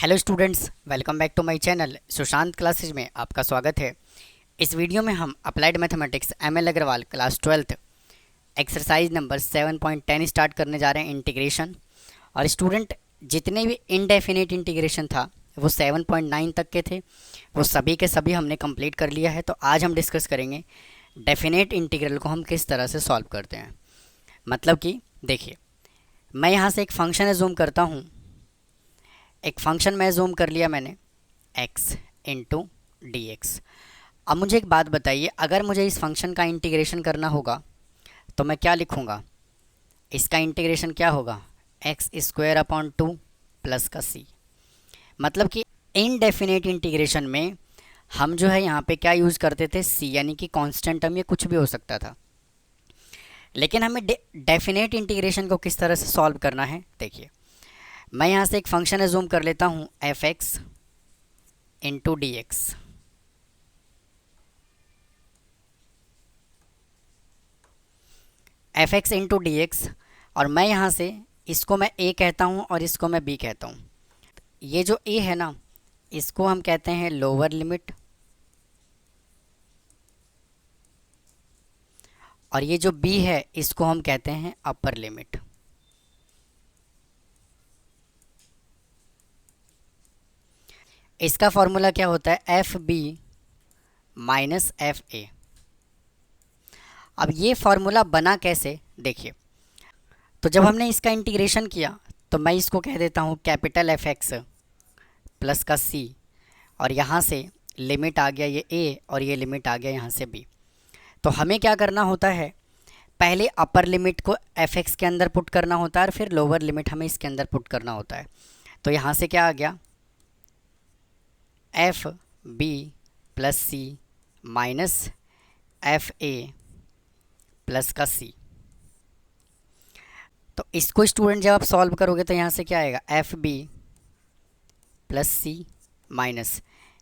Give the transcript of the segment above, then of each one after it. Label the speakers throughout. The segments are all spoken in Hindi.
Speaker 1: Hello students, welcome back to my channel Sushant classes में आपका स्वागत है। इस वीडियो में हम applied mathematics ML Agarwal class 12th exercise number 7.10 start करने जा रहे हैं, इंटीग्रेशन। और स्टूडेंट, जितने भी इनडेफिनेट इंटीग्रेशन था वो 7.9 तक के थे, वो सभी के सभी हमने कंप्लीट कर लिया है। तो आज हम डिस्कस करेंगे डेफिनेट इंटीग्रल को हम किस तरह से सॉल्व करते हैं। मतलब कि देखिए, मैं यहाँ से एक फंक्शन एज्यूम करता हूँ। एक फंक्शन मैं जूम कर लिया मैंने, x इंटू डी एक्स। अब मुझे एक बात बताइए, अगर मुझे इस फंक्शन का इंटीग्रेशन करना होगा तो मैं क्या लिखूँगा? इसका इंटीग्रेशन क्या होगा? एक्स स्क्वायर अपॉन 2 प्लस का c। मतलब कि इनडेफिनेट इंटीग्रेशन में हम जो है यहाँ पे क्या यूज़ करते थे? c, यानी कि कांस्टेंट टर्म, ये कुछ भी हो सकता था। लेकिन हमें डेफिनेट इंटीग्रेशन को किस तरह से सॉल्व करना है, देखिए। मैं यहाँ से एक फंक्शन एज्यूम कर लेता हूँ, F x into d x. F x into d x, और मैं यहाँ से इसको मैं ए कहता हूँ और इसको मैं बी कहता हूँ। ये जो ए है ना, इसको हम कहते हैं लोअर लिमिट, और ये जो बी है इसको हम कहते हैं अपर लिमिट। इसका फॉर्मूला क्या होता है? F B minus F A. अब ये फॉर्मूला बना कैसे, देखिए। तो जब हमने इसका इंटीग्रेशन किया तो मैं इसको कह देता हूँ कैपिटल एफ एक्स प्लस का सी, और यहाँ से लिमिट आ गया ये ए और ये लिमिट आ गया यहाँ से बी। तो हमें क्या करना होता है? पहले अपर लिमिट को एफ एक्स के अंदर पुट करना होता है और फिर लोअर लिमिट हमें इसके अंदर पुट करना होता है। तो यहाँ से क्या आ गया? F B plus C minus F A plus का सी। तो इसको स्टूडेंट जब आप सॉल्व करोगे तो यहाँ से क्या आएगा? F B plus C minus,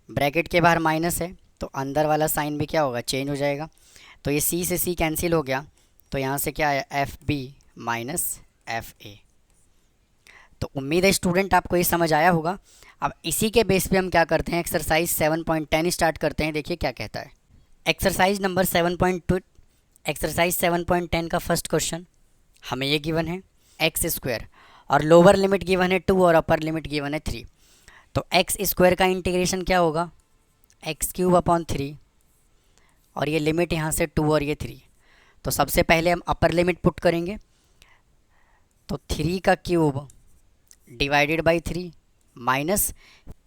Speaker 1: bracket के बाहर माइनस है तो अंदर वाला साइन भी क्या होगा? चेंज हो जाएगा। तो ये सी से सी कैंसिल हो गया, तो यहाँ से क्या आया? F B minus F A. तो उम्मीद है स्टूडेंट आपको ये समझ आया होगा। अब इसी के बेस पे हम क्या करते हैं, एक्सरसाइज 7.10 स्टार्ट करते हैं। देखिए क्या कहता है एक्सरसाइज नंबर 7.2। एक्सरसाइज 7.10 का फर्स्ट क्वेश्चन हमें ये गिवन है एक्स स्क्वायर, और लोअर लिमिट गिवन है 2 और अपर लिमिट गिवन है 3। तो एक्स स्क्वायर का इंटीग्रेशन क्या होगा? एक्स क्यूब अपॉन 3, और ये लिमिट यहाँ से 2 और ये 3। तो सबसे पहले हम अपर लिमिट पुट करेंगे, तो 3 का क्यूब डिवाइडेड बाई 3 माइनस,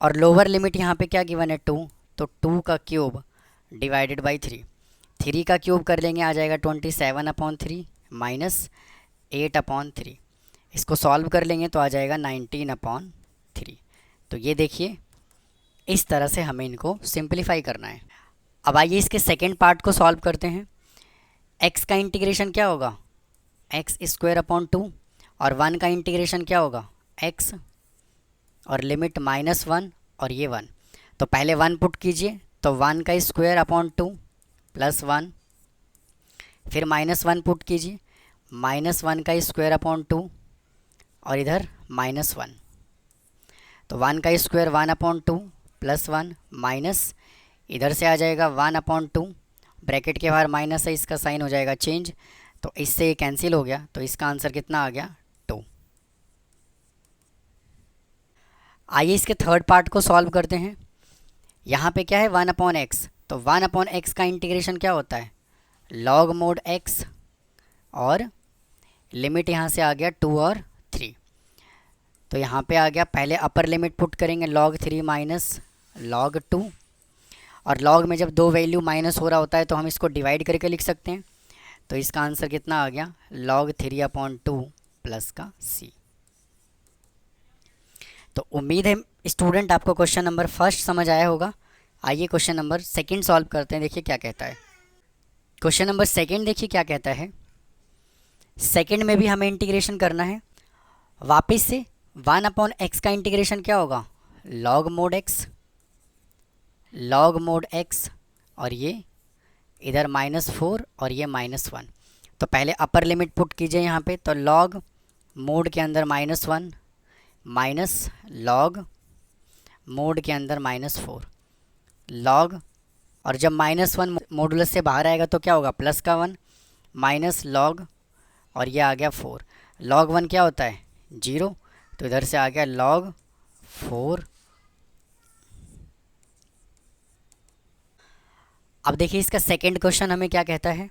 Speaker 1: और लोअर लिमिट यहाँ पे क्या गिवन है? 2, तो 2 का क्यूब डिवाइडेड बाई 3। 3 का क्यूब कर लेंगे, आ जाएगा 27 अपॉन 3 माइनस 8 अपॉन 3। इसको सॉल्व कर लेंगे तो आ जाएगा 19 अपॉन 3। तो ये देखिए, इस तरह से हमें इनको सिंप्लीफाई करना है। अब आइए इसके सेकेंड पार्ट को सॉल्व करते हैं। एक्स का इंटीग्रेशन क्या होगा? एक्स स्क्वायर अपॉन 2, और 1 का इंटीग्रेशन क्या होगा? एक्स, और लिमिट -1 और ये 1। तो पहले 1 पुट कीजिए, तो 1 का स्क्वायर अपॉन 2 प्लस 1, फिर -1 पुट कीजिए, -1 का स्क्वायर अपॉन 2, और इधर -1। तो 1 का स्क्वायर 1 अपॉन 2 प्लस 1 माइनस, इधर से आ जाएगा 1 अपॉन 2, ब्रैकेट के बाहर माइनस है, इसका साइन हो जाएगा चेंज, तो इससे ये कैंसिल हो गया। तो इसका आंसर कितना आ गया? 2। आइए इसके थर्ड पार्ट को सॉल्व करते हैं। यहाँ पे क्या है? 1 अपॉन एक्स। तो 1 अपॉन एक्स का इंटीग्रेशन क्या होता है? लॉग मोड एक्स, और लिमिट यहाँ से आ गया 2 और 3। तो यहाँ पे आ गया, पहले अपर लिमिट पुट करेंगे log 3 माइनस log 2, और log में जब दो वैल्यू माइनस हो रहा होता है तो हम इसको डिवाइड करके लिख सकते हैं। तो इसका आंसर कितना आ गया? log 3 अपॉन 2 प्लस का c। तो उम्मीद है स्टूडेंट आपको क्वेश्चन नंबर फर्स्ट समझ आया होगा। आइए क्वेश्चन नंबर सेकंड सॉल्व करते हैं। देखिए क्या कहता है क्वेश्चन नंबर सेकंड। देखिए क्या कहता है, सेकंड में भी हमें इंटीग्रेशन करना है। वापस से 1 अपॉन एक्स का इंटीग्रेशन क्या होगा? Log mode x, log mode x, और ये इधर -4 और ये -1। तो पहले अपर लिमिट पुट कीजिए यहाँ पे, तो लॉग मोड के अंदर -1 माइनस लॉग मोड के अंदर -4 लॉग, और जब -1 मॉडुलस से बाहर आएगा तो क्या होगा, प्लस का 1 माइनस लॉग, और ये आ गया 4। log 1 क्या होता है, 0, तो इधर से आ गया log 4। अब देखिए इसका सेकेंड क्वेश्चन हमें क्या कहता है,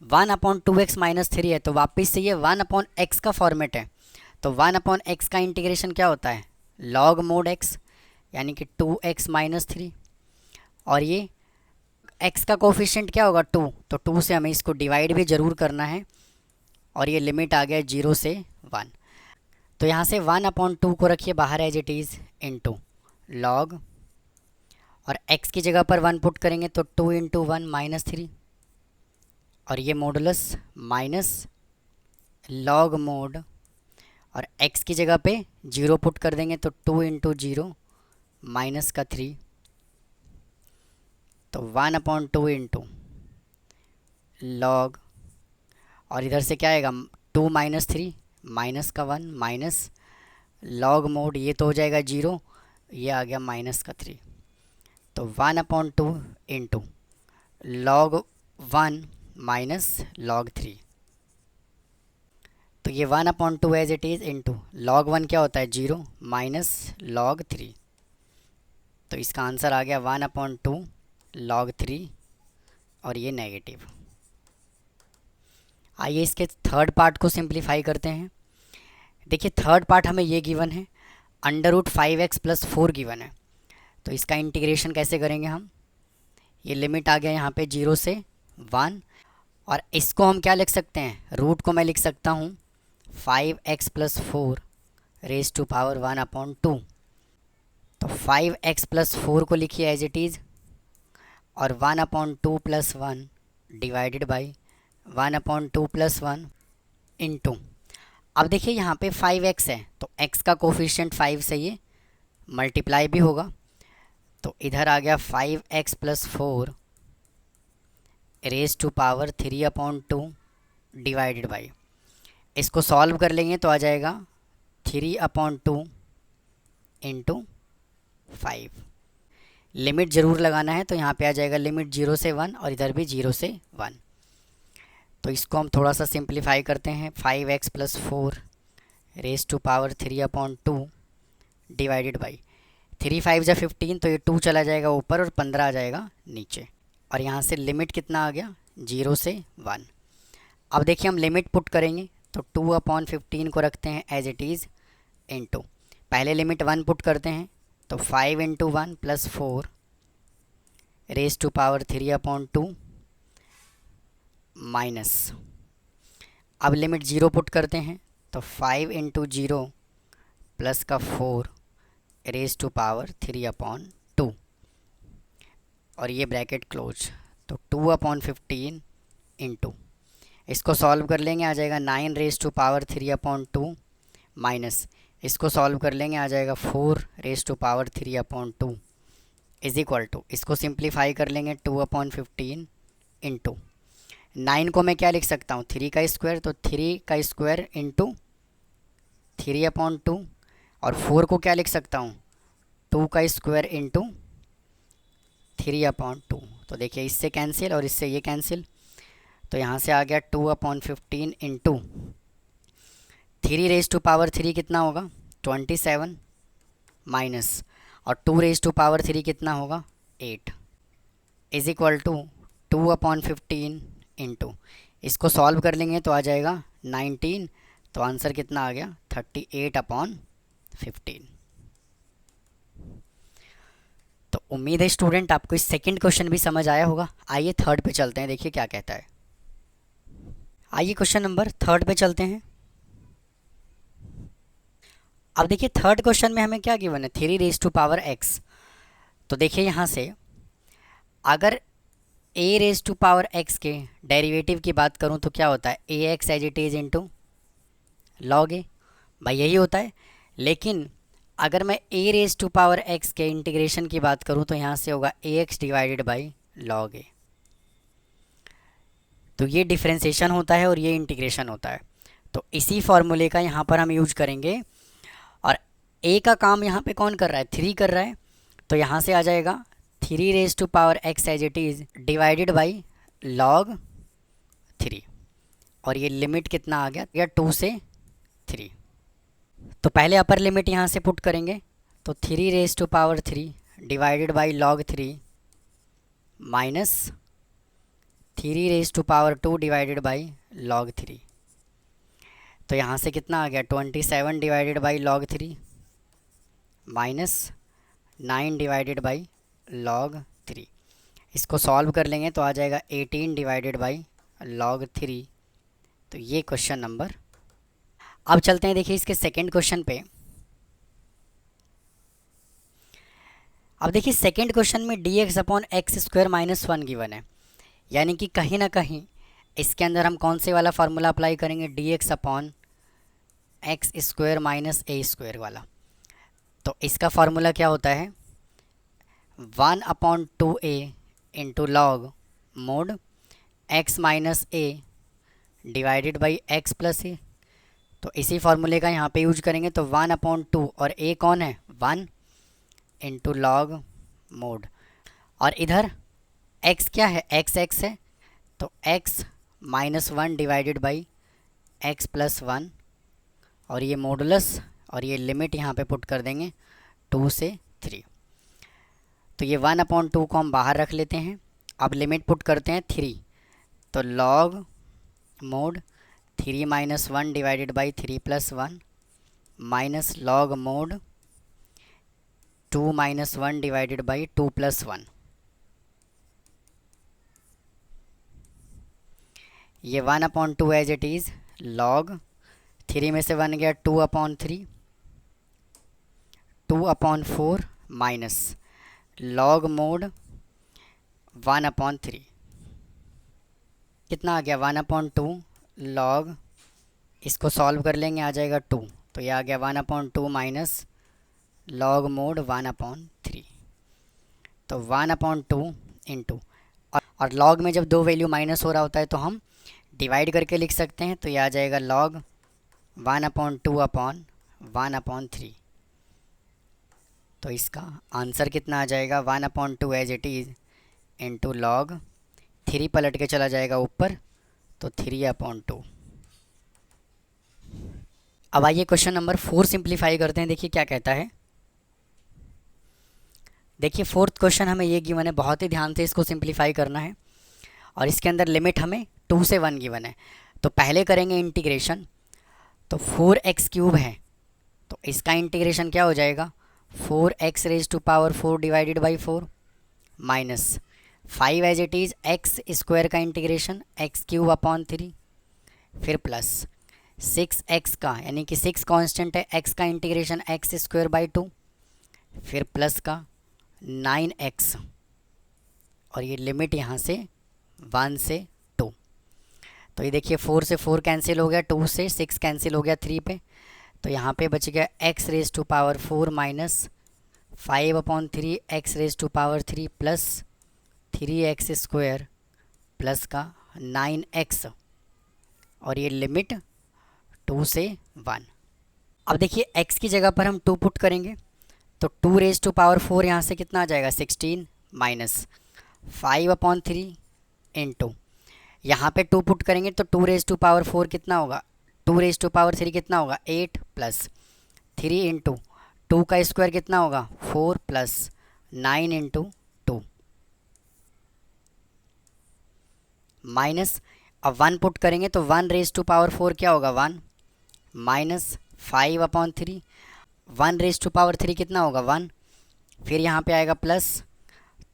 Speaker 1: 1/2x - 3 है, तो वापस से ये 1/x का फॉर्मेट है। तो 1/x का इंटीग्रेशन क्या होता है, log mod x, यानी कि 2x - 3, और ये x का कोफिशिएंट क्या होगा 2, तो 2 से हमें इसको डिवाइड भी ज़रूर करना है, और ये लिमिट आ गया 0 से 1। तो यहाँ से 1/2 को रखिए बाहर as it is into log, और x की जगह पर 1 पुट करेंगे तो 2 × 1 - 3, और ये मॉडुलस माइनस log मोड, और x की जगह पे 0 पुट कर देंगे तो 2 × 0 -3, तो 1/2 इंटू log, और इधर से क्या आएगा 2 - 3 माइनस का 1 माइनस log मोड, ये तो हो जाएगा 0, ये आ गया -3, तो 1/2 इंटू log 1 माइनस log 3, तो ये 1/2 as it is into log 1 क्या होता है 0 माइनस log 3, तो इसका आंसर आ गया 1/2 log 3, और ये नेगेटिव। आइए इसके थर्ड पार्ट को सिंप्लीफाई करते हैं। देखिए थर्ड पार्ट हमें ये गिवन है, √5x + 4 गिवन है, तो इसका इंटीग्रेशन कैसे करेंगे हम, ये लिमिट आ गया यहाँ पे 0 से 1, और इसको हम क्या लिख सकते हैं, रूट को मैं लिख सकता हूँ 5x + 4 रेज़ टू पावर 1/2, तो 5x + 4 को लिखिए एज इट इज़, और 1/2 + 1 डिवाइडेड बाई 1/2 + 1 इंटू, अब देखिए यहाँ पे 5x है, तो x का कोफिशिएंट 5 से ये मल्टीप्लाई भी होगा, तो इधर आ गया 5x + 4 raise to power 3/2 divided by, इसको सॉल्व कर लेंगे तो आ जाएगा 3/2 इंटू 5। लिमिट ज़रूर लगाना है, तो यहाँ पे आ जाएगा लिमिट 0 से 1, और इधर भी 0 से 1, तो इसको हम थोड़ा सा सिंप्लीफाई करते हैं, 5x + 4 raise to power 3/2 divided by 3 5 जा 15, तो ये 2 चला जाएगा ऊपर और 15 आ जाएगा नीचे, और यहाँ से लिमिट कितना आ गया 0 से 1। अब देखिए हम लिमिट पुट करेंगे, तो 2/15 को रखते हैं एज इट इज़ इंटू, पहले लिमिट 1 पुट करते हैं, तो 5 × 1 + 4 रेज़ टू पावर 3/2 माइनस, अब लिमिट 0 पुट करते हैं, तो 5 × 0 प्लस का 4 रेज़ टू पावर 3/2, और ये ब्रैकेट क्लोज, तो 2/15 इंटू, इसको सॉल्व कर लेंगे आ जाएगा 9 रेज़ टू पावर 3/2 माइनस, इसको सॉल्व कर लेंगे आ जाएगा 4 raise to power 3/2 is equal to, इसको सिंप्लीफाई कर लेंगे 2/15 इंटू 9 को मैं क्या लिख सकता हूँ 3 का स्क्वायर, तो 3 का स्क्वायर इंटू 3/2, और 4 को क्या लिख सकता हूँ 2 का स्क्वायर इंटू 3/2, तो देखिए इससे कैंसिल और इससे ये कैंसिल, तो यहाँ से आ गया 2/15 इंटू 3 रेज़ टू पावर 3 कितना होगा 27 माइनस, और 2 रेज़ टू पावर 3 कितना होगा 8 इज इक्वल टू 2/15 इंटू, इसको सॉल्व कर लेंगे तो आ जाएगा 19, तो आंसर कितना आ गया 38/15। तो उम्मीद है स्टूडेंट आपको इस सेकंड क्वेश्चन भी समझ आया होगा। आइए थर्ड पे चलते हैं, देखिए क्या कहता है। आइए क्वेश्चन नंबर थर्ड पे चलते हैं। अब देखिए थर्ड क्वेश्चन में हमें क्या गिवन है 3 रेज़ टू पावर x, तो देखिए यहाँ से अगर a raise to power x के डेरिवेटिव की बात करूँ तो क्या होता है ax as it is into log a, भाई यही होता है। लेकिन अगर मैं a raise to power x के इंटीग्रेशन की बात करूँ तो यहाँ से होगा ax divided by log a, तो ये डिफ्रेंसिएशन होता है और ये इंटीग्रेशन होता है। तो इसी फॉर्मूले का यहाँ पर हम यूज करेंगे, और ए का काम यहाँ पे कौन कर रहा है, 3 कर रहा है, तो यहाँ से आ जाएगा 3 raise to power x as it is divided by log 3, और ये लिमिट कितना आ गया, 2 से 3। तो पहले अपर लिमिट यहाँ से पुट करेंगे, तो 3 raise to power 3 divided by log 3 minus 3 raise to power 2 divided by log 3। तो यहाँ से कितना आ गया, 27 divided by log 3 minus 9 divided by log 3। इसको सॉल्व कर लेंगे तो आ जाएगा 18 डिवाइडेड बाई log 3। तो ये क्वेश्चन नंबर। अब चलते हैं देखिए इसके सेकंड क्वेश्चन पे। अब देखिए सेकंड क्वेश्चन में dx upon x square minus 1 given है, यानी कि कहीं ना कहीं इसके अंदर हम कौन से वाला फार्मूला अप्लाई करेंगे, dx upon x square minus a square वाला। तो इसका फार्मूला क्या होता है, 1/2a into log mod x minus a divided by x plus a. तो इसी फार्मूले का यहाँ पे यूज करेंगे, तो 1/2 और a कौन है 1 इंटू लॉग मोड, और इधर x क्या है, x है, तो x minus 1 divided by x plus 1, और ये मॉडुलस और ये लिमिट यहाँ पे पुट कर देंगे 2 से 3। तो ये 1/2 को हम बाहर रख लेते हैं। अब लिमिट पुट करते हैं 3, तो log mode 3 minus 1 divided by 3 plus 1 minus log mode 2 minus 1 divided by 2 plus 1। ये 1/2 एज इट इज़ लॉग 3 में से 1 गया 2/3, 2/4 माइनस लॉग मोड 1/3। कितना आ गया 1/2 लॉग, इसको सॉल्व कर लेंगे आ जाएगा 2, तो ये आ गया 1/2 माइनस लॉग मोड 1/3। तो 1/2 इंटू, और लॉग में जब दो वैल्यू माइनस हो रहा होता है तो हम डिवाइड करके लिख सकते हैं, तो ये आ जाएगा लॉग 1/2 अपॉन 1/3। तो इसका आंसर कितना आ जाएगा 1/2 as it is into log 3 पलट के चला जाएगा ऊपर, तो 3/2। अब आइए क्वेश्चन नंबर 4 सिंप्लीफाई करते हैं। देखिए क्या कहता है, देखिए फोर्थ क्वेश्चन हमें ये गिवन है, बहुत ही ध्यान से इसको सिंप्लीफाई करना है, और इसके अंदर लिमिट हमें 2 से 1 गिवन है। तो पहले करेंगे इंटीग्रेशन, तो 4x³ है, तो इसका इंटीग्रेशन क्या हो जाएगा 4x raise to power 4 divided by 4 minus 5 as it is X square का इंटीग्रेशन x³ अपॉन 3, फिर प्लस 6x का, यानी कि 6 कांस्टेंट है, x का इंटीग्रेशन एक्स स्क्वायर बाई 2, फिर प्लस का 9x, और ये लिमिट यहाँ से 1 से 2। तो ये देखिए 4 से 4 कैंसिल हो गया, 2 से 6 कैंसिल हो गया 3 पे, तो यहाँ पे बच गया x raise to power 4 minus 5/3 x raise to power 3 plus 3x square plus का 9x, और ये लिमिट 2 से 1। अब देखिए x की जगह पर हम 2 पुट करेंगे, तो 2 रेज टू पावर 4 यहाँ से कितना आ जाएगा 16 माइनस 5/3 इंटू, यहाँ पे 2 पुट करेंगे तो 2 रेज टू पावर 4 कितना होगा, 2 रेज टू पावर 3 कितना होगा 8 प्लस 3 इंटू 2 का स्क्वायर कितना होगा 4 प्लस 9 इंटू 2 माइनस, अब 1 पुट करेंगे तो 1 रेज टू पावर 4 क्या होगा 1 माइनस 5/3, 1 रेज टू पावर 3 कितना होगा 1, फिर यहाँ पे आएगा प्लस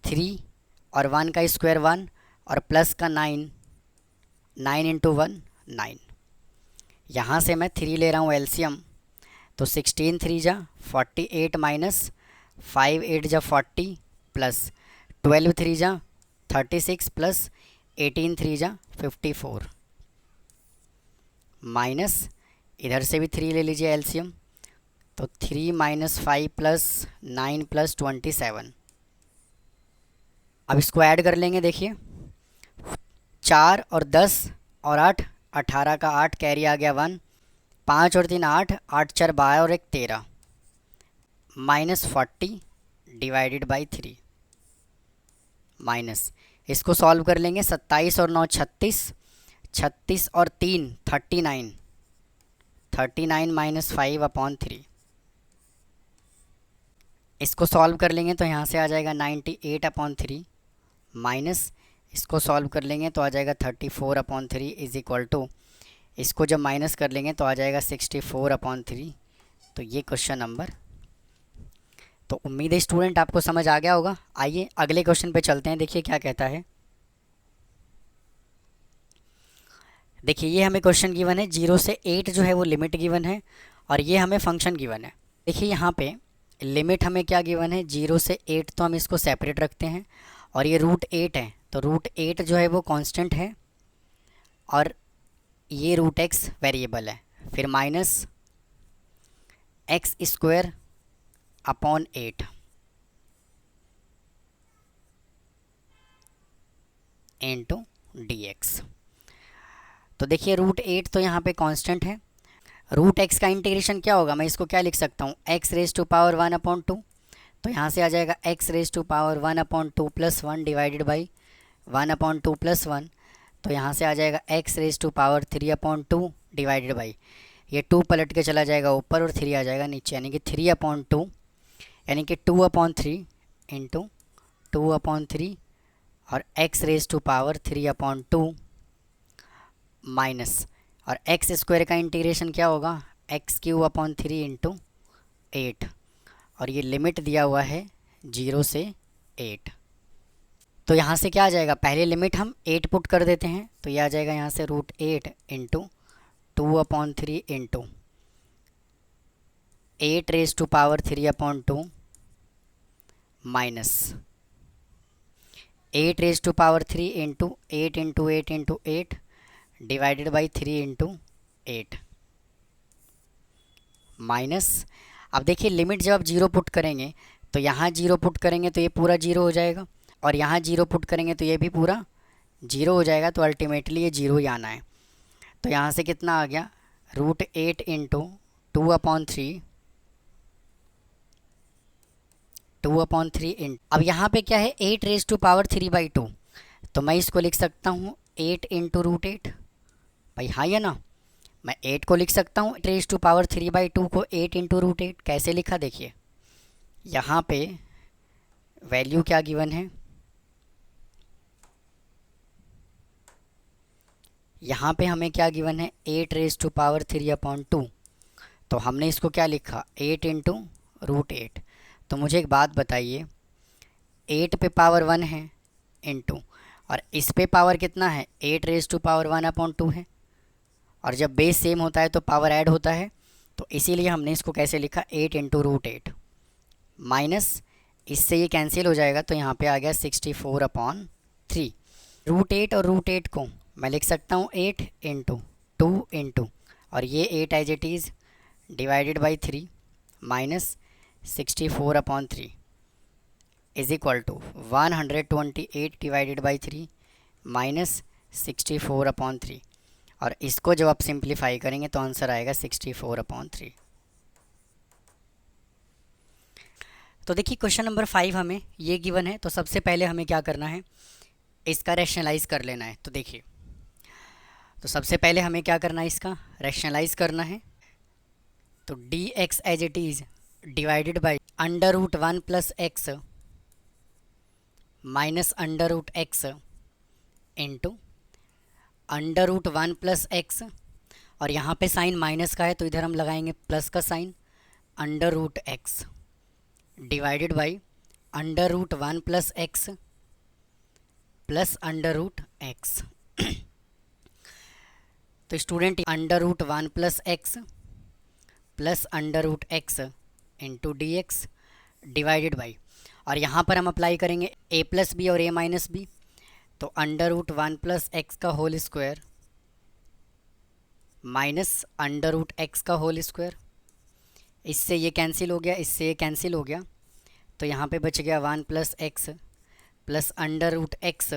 Speaker 1: 3 और 1 का स्क्वायर 1 और प्लस का 9, 9 इंटू 1 9। यहाँ से मैं 3 ले रहा हूँ एलसीएम, तो 16 3 जा 48 माइनस 5 8 जा 40 प्लस 12 3 जा 36 प्लस 18 3 जा 54 माइनस, इधर से भी 3 ले लीजिए एलसीएम, तो 3 माइनस 5 प्लस 9 प्लस 27। अब इसको ऐड कर लेंगे, देखिए 4 और 10 और 8 18 का 8 कैरी आ गया 1, 5 और 3 8, 8 4 12 और 1 13, -40 डिवाइडेड बाई 3 माइनस, इसको सॉल्व कर लेंगे। 27 और 9 36, 36 और 3 39, 39 माइनस 5/3। इसको सॉल्व कर लेंगे तो यहाँ से आ जाएगा 98/3 माइनस, इसको सॉल्व कर लेंगे तो आ जाएगा 34/3 इज इक्वल टू, इसको जब माइनस कर लेंगे तो आ जाएगा 64/3। तो ये क्वेश्चन नंबर। तो उम्मीद है स्टूडेंट आपको समझ आ गया होगा। आइए अगले क्वेश्चन पे चलते हैं, देखिए क्या कहता है। देखिए ये हमें क्वेश्चन गिवन है, 0 से 8 जो है वो लिमिट गिवन है और ये हमें फंक्शन गिवन है। देखिए यहाँ पे लिमिट हमें क्या गिवन है, 0 से 8, तो हम इसको सेपरेट रखते हैं और ये √8 है, तो √8 जो है वो कांस्टेंट है और ये √x वेरिएबल है। फिर minus x² upon 8 into dx। तो देखिए √8 तो यहाँ पे कांस्टेंट है, √x का इंटीग्रेशन क्या होगा, मैं इसको क्या लिख सकता हूँ, x⁻1/2। तो यहाँ से आ जाएगा x⁻1/2 + 1 डिवाइडेड बाई 1/2 + 1। तो यहाँ से आ जाएगा x⁻3/2 डिवाइडेड बाई, ये 2 पलट के चला जाएगा ऊपर और 3 आ जाएगा नीचे, यानी कि 3/2, यानी कि 2/3 इंटू 2/3 और x⁻3/2 माइनस, और x² का इंटीग्रेशन क्या होगा, x³ इंटू 8, और ये लिमिट दिया हुआ है 0 से 8। तो यहाँ से क्या आ जाएगा, पहले लिमिट हम 8 पुट कर देते हैं, तो ये आ जाएगा यहाँ से √8 into 2/3 into 8⁻3/2 minus 8⁻3 into 8 into 8 into 8 divided by 3 into 8 minus. अब देखिए लिमिट जब आप 0 पुट करेंगे तो यहाँ 0 पुट करेंगे तो ये पूरा 0 हो जाएगा और यहाँ 0 पुट करेंगे तो ये भी पूरा 0 हो जाएगा, तो अल्टीमेटली ये 0 ही आना है। तो यहाँ से कितना आ गया, √8 इंटू 2/3 इंटू, अब यहाँ पे क्या है 8⁻3/2, तो मैं इसको लिख सकता हूँ 8 इंटू √8, भाई हाँ या ना, मैं 8 को लिख सकता हूँ 8⁻3/2 को 8 इंटू √8। कैसे लिखा, देखिए यहाँ पे वैल्यू क्या गिवन है, यहाँ पे हमें क्या गिवन है 8⁻3/2, तो हमने इसको क्या लिखा 8 इंटू √8। तो मुझे एक बात बताइए, 8 पे पावर 1 है इंटू, और इस पे पावर कितना है 8⁻1/2 है, और जब बेस सेम होता है तो पावर ऐड होता है, तो इसीलिए हमने इसको कैसे लिखा 8 इंटू √8 माइनस, इससे ये कैंसिल हो जाएगा तो यहाँ पे आ गया 64/3। √8 और √8 को मैं लिख सकता हूँ 8 इंटू 2 इंटू, और ये 8 as it is divided by 3 minus 64/3 is equal to 128 divided by 3 minus 64/3, और इसको जब आप सिंप्लीफाई करेंगे तो आंसर आएगा 64/3। तो देखिए क्वेश्चन नंबर 5 हमें ये गिवन है, तो सबसे पहले हमें क्या करना है, इसका रैशनलाइज कर लेना है। तो देखिए, तो सबसे पहले हमें क्या करना है, इसका रैशनलाइज करना है। तो dx as it is divided by √1 + x minus √x into √1 + x, और यहाँ पे साइन माइनस का है तो इधर हम लगाएंगे प्लस का sign, √x divided by √1 + x plus √x। तो student √1 + x plus √x into dx divided by, और यहाँ पर हम अप्लाई करेंगे a + b और a - b, तो √1 + x का होल स्क्वायर माइनस √x का होल स्क्वायर, इससे ये कैंसिल हो गया, इससे ये कैंसिल हो गया, तो यहाँ पे बच गया 1 + x plus √x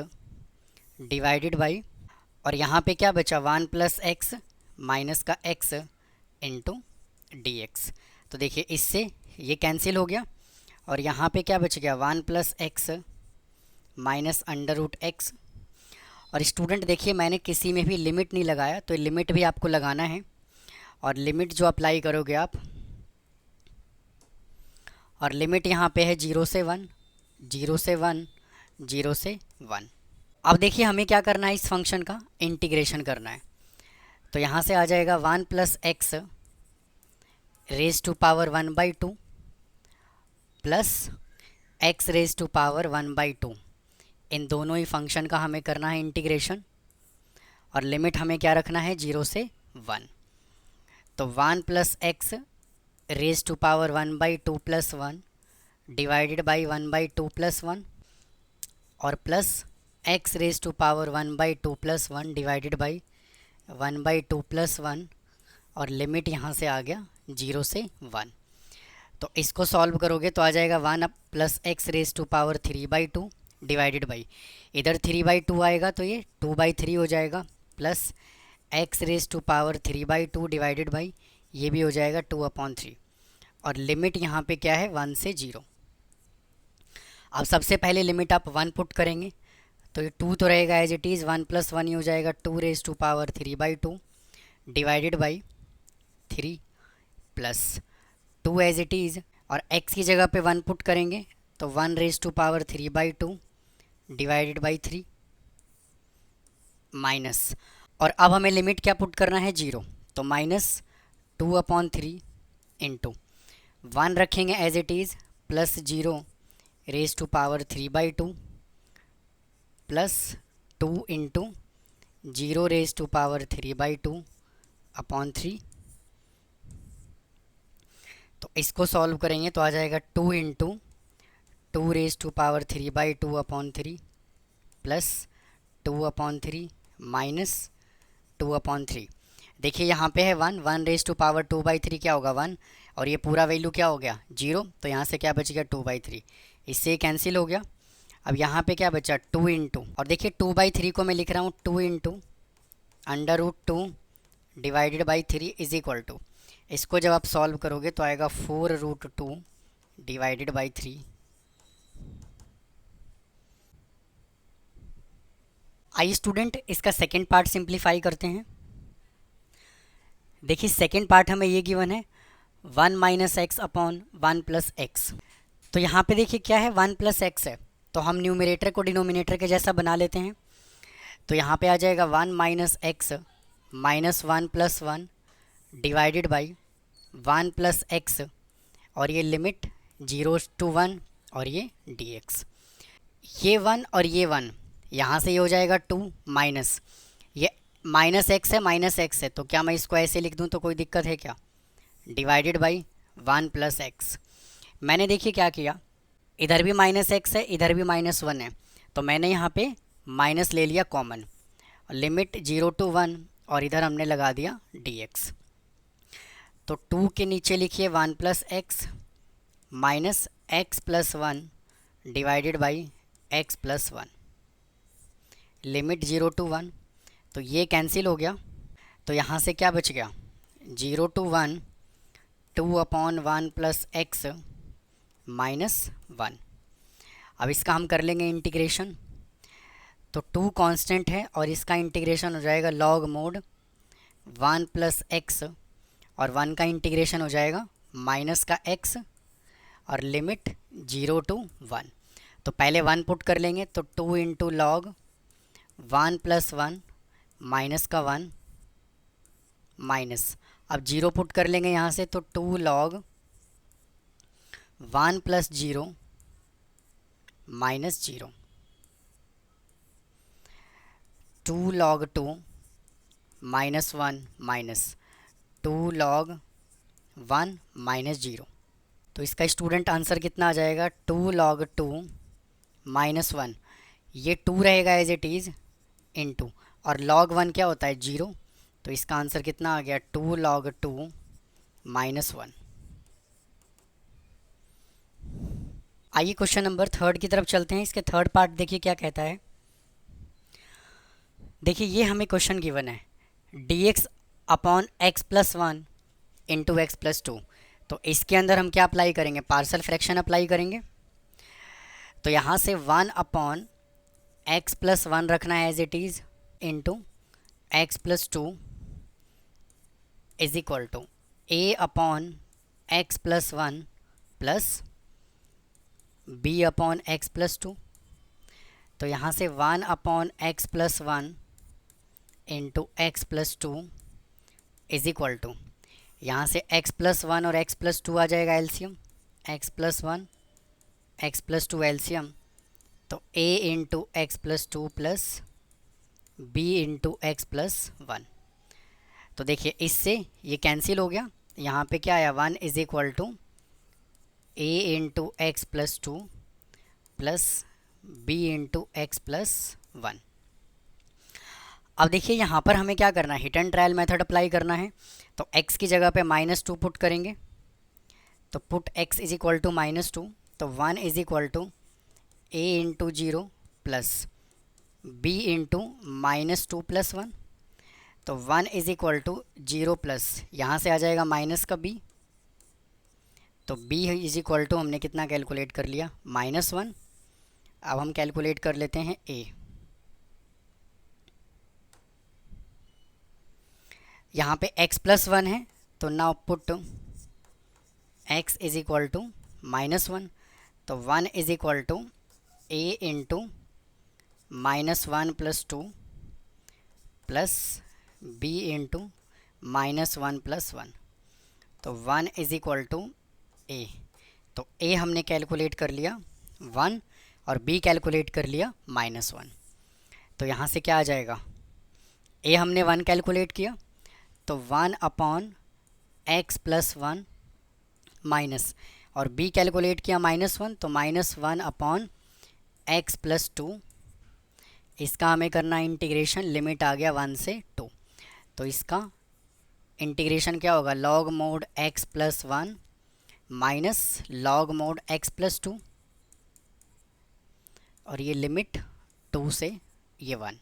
Speaker 1: divided by, और यहाँ पे क्या बचा 1 + x माइनस का x इंटू dx। तो देखिए इससे ये कैंसिल हो गया और यहाँ पे क्या बच गया 1 plus X minus under root X. और स्टूडेंट देखिए मैंने किसी में भी लिमिट नहीं लगाया, तो लिमिट भी आपको लगाना है। और लिमिट जो अप्लाई करोगे आप, और लिमिट यहाँ पे है 0 से 1, 0 से 1, 0 से 1। अब देखिए हमें क्या करना है, इस फंक्शन का इंटीग्रेशन करना है। तो यहाँ से आ जाएगा 1 plus X raise to power 1/2 plus X raise to power 1/2। इन दोनों ही फंक्शन का हमें करना है इंटीग्रेशन, और लिमिट हमें क्या रखना है 0 से 1। तो 1 plus X raise to power 1/2 plus 1 divided by 1/2 plus 1, और plus X raise to power 1/2 plus 1 divided by 1/2 plus 1, और लिमिट यहाँ से आ गया 0 से 1। तो इसको सॉल्व करोगे तो आ जाएगा 1 plus X raise to power 3/2 divided by, इधर 3/2 आएगा तो ये 2/3 हो जाएगा, plus X raise to power 3/2 divided by, ये भी हो जाएगा 2/3। और लिमिट यहाँ पे क्या है 1 से 0। अब सबसे पहले लिमिट आप 1 पुट करेंगे तो ये 2 तो रहेगा एज इट इज़, 1 प्लस 1 ही हो जाएगा 2 raise to power 3/2 divided by 3 plus 2 as it is, और x की जगह पे 1 पुट करेंगे तो 1 raise to power 3/2 divided by 3 minus, और अब हमें लिमिट क्या पुट करना है 0, तो माइनस 2/3 इंटू 1 रखेंगे as it is plus 0 raise to power 3/2 plus 2 into 0 raise to power 3/2/3। तो इसको सॉल्व करेंगे तो आ जाएगा 2 into 2 raise to power 3/2/3 plus 2/3 minus 2/3। देखिए यहाँ पे है 1, 1 रेज टू पावर 2/3 क्या होगा 1, और ये पूरा वैल्यू क्या हो गया 0, तो यहाँ से क्या बच गया 2/3, इससे कैंसिल हो गया। अब यहाँ पे क्या बचा 2 इंटू, और देखिए 2/3 को मैं लिख रहा हूँ 2 into under root 2 divided by 3 is equal to, इसको जब आप सॉल्व करोगे तो आएगा 4√2 डिवाइडेड बाई 3। आइए स्टूडेंट इसका सेकेंड पार्ट सिंप्लीफाई करते हैं। देखिए सेकेंड पार्ट हमें ये गिवन है 1 minus x upon 1 plus x. तो यहाँ पे देखिए क्या है 1 प्लस एक्स है, तो हम न्यूमरेटर को डिनोमिनेटर के जैसा बना लेते हैं। तो यहाँ पे आ जाएगा 1 minus x minus 1 plus 1 divided by 1 plus x, और ये लिमिट 0 to 1 और ये dx। ये 1 और ये 1 यहाँ से ये हो जाएगा 2 माइनस, ये माइनस एक्स है माइनस एक्स है, तो क्या मैं इसको ऐसे लिख दूँ तो कोई दिक्कत है क्या, डिवाइडेड बाई 1 प्लस एक्स। मैंने देखिए क्या किया, इधर भी माइनस एक्स है इधर भी -1 है, तो मैंने यहाँ पे माइनस ले लिया कॉमन, लिमिट 0 to 1 और इधर हमने लगा दिया dx। तो 2 के नीचे लिखिए 1 plus X minus x plus 1 divided by x plus 1, limit 0 to 1, तो ये कैंसिल हो गया। तो यहाँ से क्या बच गया 0 to 1 2/1 प्लस एक्स माइनस 1। अब इसका हम कर लेंगे इंटीग्रेशन। तो 2 कांस्टेंट है और इसका इंटीग्रेशन हो जाएगा लॉग मोड 1 प्लस एक्स, और 1 का इंटीग्रेशन हो जाएगा माइनस का x, और लिमिट 0 to 1। तो पहले 1 पुट कर लेंगे तो 2 इंटू लॉग 1 प्लस 1 माइनस का 1 माइनस, अब 0 पुट कर लेंगे यहाँ से तो 2 log 1 plus 0 minus 0, 2 log 2 minus 1 minus 2 log 1 minus 0। तो इसका स्टूडेंट आंसर कितना आ जाएगा 2 लॉग 2 माइनस 1, ये 2 रहेगा एज इट इज़ इंटू, और लॉग 1 क्या होता है 0, तो इसका आंसर कितना आ गया 2 लॉग 2 माइनस 1। आइए क्वेश्चन नंबर 3 की तरफ चलते हैं। इसके थर्ड पार्ट देखिए क्या कहता है। देखिए ये हमें क्वेश्चन गिवन है dx upon x plus 1 into x plus 2। तो इसके अंदर हम क्या अप्लाई करेंगे, पार्शियल फ्रैक्शन अप्लाई करेंगे। तो यहाँ से 1/x+1 रखना है as it is, into x+2 is equal to a/x+1 plus b/x+2। तो यहाँ से 1/x+1 into x+2 is equal to, यहाँ से x+1 और x+2 आ जाएगा एलसीएम, x+1 x+2 एलसीएम, तो a into x+2 plus b into x+1। तो देखिए इससे ये कैंसिल हो गया, यहाँ पे क्या आया 1 is equal to a into x+2 plus b into x+1। अब देखिए यहाँ पर हमें क्या करना है, hit and trial method apply करना है। तो x की जगह पे -2 पुट करेंगे, तो put x is equal to -2, तो 1 is equal to a into 0 plus b into -2 plus 1। तो 1 इज इक्वल टू 0 प्लस यहाँ से आ जाएगा माइनस का b, तो b इज इक्वल टू हमने कितना कैलकुलेट कर लिया, -1। अब हम कैलकुलेट कर लेते हैं a। यहाँ पे x+1 है, तो now put x is equal to -1, तो 1 is equal to a into -1 plus 2 plus b into -1 plus 1, तो 1 इज इक्वल टू a। तो a हमने कैलकुलेट कर लिया 1 और b कैलकुलेट कर लिया -1। तो यहाँ से क्या आ जाएगा, a हमने 1 कैलकुलेट किया, तो 1/x+1 माइनस, और b कैलकुलेट किया -1, तो -1/x+2। इसका हमें करना इंटीग्रेशन, लिमिट आ गया 1 से 2, तो इसका इंटीग्रेशन क्या होगा, log mod x+1 minus log mod x+2, और ये लिमिट 2 से ये 1।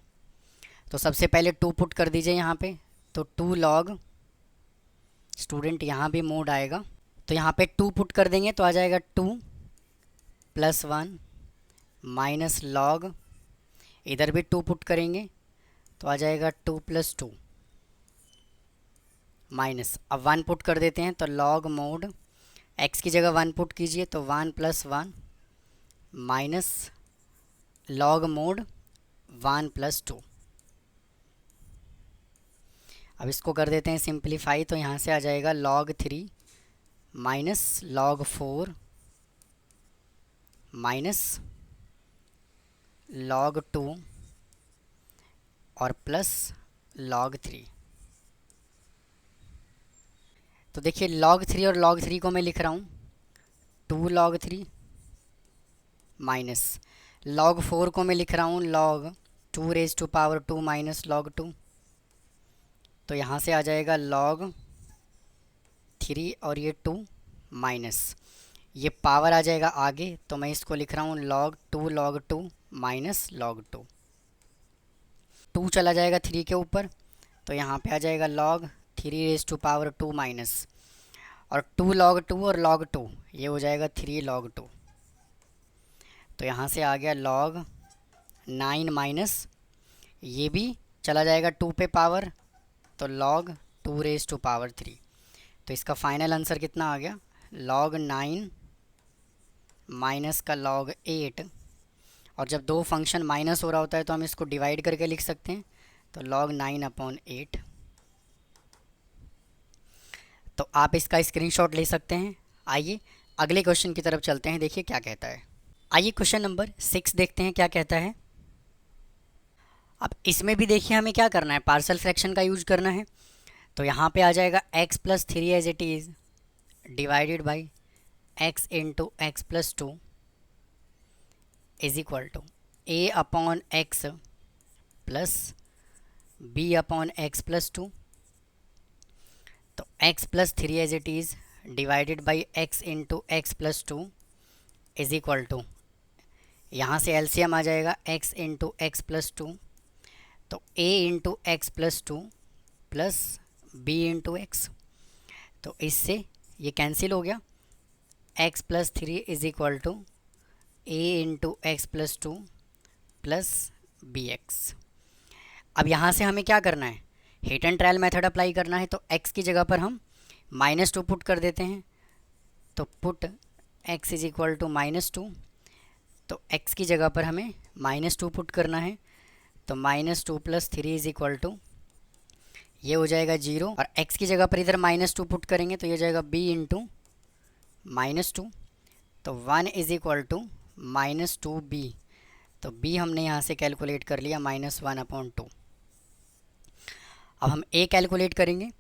Speaker 1: तो सबसे पहले 2 पुट कर दीजिए यहाँ पे, तो 2 log, स्टूडेंट यहाँ भी मोड आएगा, तो यहाँ पे 2 पुट कर देंगे तो आ जाएगा 2 + 1 माइनस log, इधर भी 2 पुट करेंगे तो आ जाएगा 2 + 2 माइनस, अब 1 पुट कर देते हैं तो log मोड x की जगह 1 पुट कीजिए, तो 1 + 1 माइनस log मोड 1 + 2। अब इसको कर देते हैं सिंप्लीफाई, तो यहाँ से आ जाएगा log 3 minus log 4 minus log 2 और प्लस log 3। तो देखिए log 3 और log 3 को मैं लिख रहा हूँ 2 log 3 माइनस log 4 को मैं लिख रहा हूँ log 2⁻² माइनस log 2। तो यहाँ से आ जाएगा log 3 और ये 2 माइनस, ये पावर आ जाएगा आगे, तो मैं इसको लिख रहा हूँ log 2 माइनस log 2। 2 चला जाएगा 3 के ऊपर, तो यहाँ पे आ जाएगा log 3⁻² माइनस, और 2 log 2 और log 2 ये हो जाएगा 3 log 2। तो यहाँ से आ गया log 9 माइनस, ये भी चला जाएगा 2 पे पावर, तो log 2⁻3। तो इसका फाइनल आंसर कितना आ गया, log 9 माइनस का log 8, और जब दो फंक्शन माइनस हो रहा होता है तो हम इसको डिवाइड करके लिख सकते हैं, तो log 9/8। तो आप इसका स्क्रीनशॉट ले सकते हैं। आइए अगले क्वेश्चन की तरफ चलते हैं, देखिए क्या कहता है। आइए क्वेश्चन नंबर 6 देखते हैं क्या कहता है। अब इसमें भी देखिए हमें क्या करना है, पार्शियल फ्रैक्शन का यूज करना है। तो यहाँ पे आ जाएगा x+3 as it is divided by x into x+2 is equal to a/x plus b/x+2। तो x+3 as it is divided by x into x+2 is equal to, यहाँ से एलसीएम आ जाएगा x इंटू x+2, तो a into x+2 plus b into x। तो इससे ये कैंसिल हो गया। X plus 3 is equal to a into x plus 2 plus b x. अब यहाँ से हमें क्या करना है, hit and trial method apply करना है। तो x की जगह पर हम -2 पुट कर देते हैं। तो put x is equal to -2। तो x की जगह पर हमें -2 पुट करना है। तो -2 प्लस 3 इज इक्वल टू, ये हो जाएगा 0। और x की जगह पर इधर -2 पुट करेंगे तो ये हो जाएगा b इंटू -2। तो 1 इज इक्वल टू -2b। तो b हमने यहाँ से कैलकुलेट कर लिया -1/2। अब हम a कैलकुलेट करेंगे।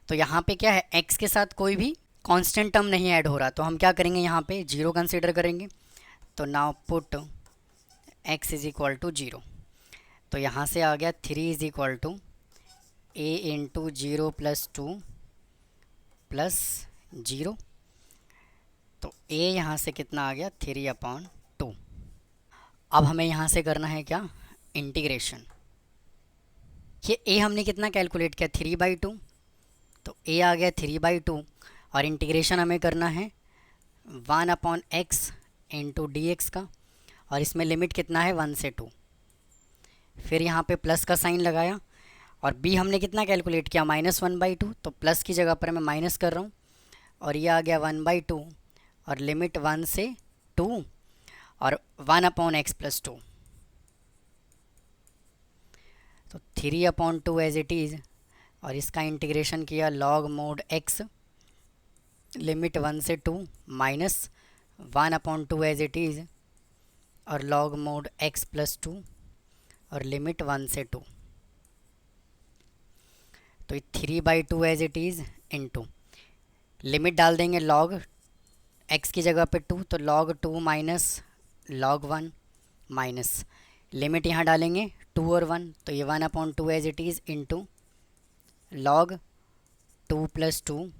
Speaker 1: तो यहाँ पे क्या है, x के साथ कोई भी कांस्टेंट टर्म नहीं ऐड हो रहा, तो हम क्या करेंगे, यहाँ पे 0 कंसीडर करेंगे। तो now put x is equal to 0। तो यहाँ से आ गया 3 is equal to a into 0 plus 2 plus 0। तो a यहाँ से कितना आ गया, 3/2। अब हमें यहाँ से करना है क्या, इंटीग्रेशन। ये a हमने कितना कैलकुलेट किया, 3/2। तो a आ गया 3/2। और इंटीग्रेशन हमें करना है 1/x इंटू डी एक्स का। और इसमें लिमिट कितना है, 1 से 2। फिर यहाँ पे प्लस का साइन लगाया। और b हमने कितना कैलकुलेट किया, -1/2। तो प्लस की जगह पर मैं माइनस कर रहा हूँ। और ये आ गया 1/2। और लिमिट 1 से 2 और 1/x प्लस 2। तो 3/2 एज इट इज़। और इसका इंटीग्रेशन किया log mod x, लिमिट 1 से 2 माइनस 1/2 एज इट इज़। और log mod x प्लस 2 और लिमिट 1 से 2। तो 3/2 as it is into limit डाल देंगे log x की जगह पे 2। तो log 2 minus log 1 minus limit यहाँ डालेंगे 2 और 1। तो ये 1/2 as it is into log 2 plus 2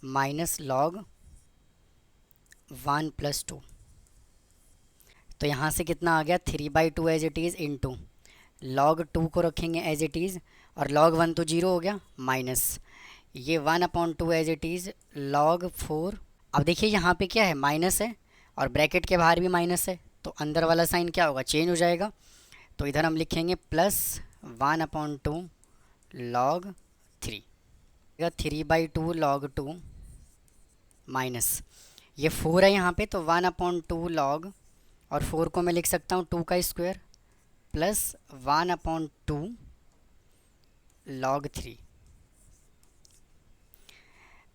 Speaker 1: minus log 1 plus 2। तो यहाँ से कितना आ गया, 3/2 as it is into log 2 को रखेंगे एज इट इज़। और log 1 तो 0 हो गया, माइनस ये 1/2 एज इट इज़ log 4। अब देखिए यहाँ पे क्या है, माइनस है और ब्रैकेट के बाहर भी माइनस है। तो अंदर वाला साइन क्या होगा, चेंज हो जाएगा। तो इधर हम लिखेंगे प्लस 1/2 log 3। 3/2 log 2 माइनस ये 4 है यहाँ पे। तो 1/2 log, और 4 को मैं लिख सकता हूँ 2 का स्क्वायर, प्लस 1/2 log 3।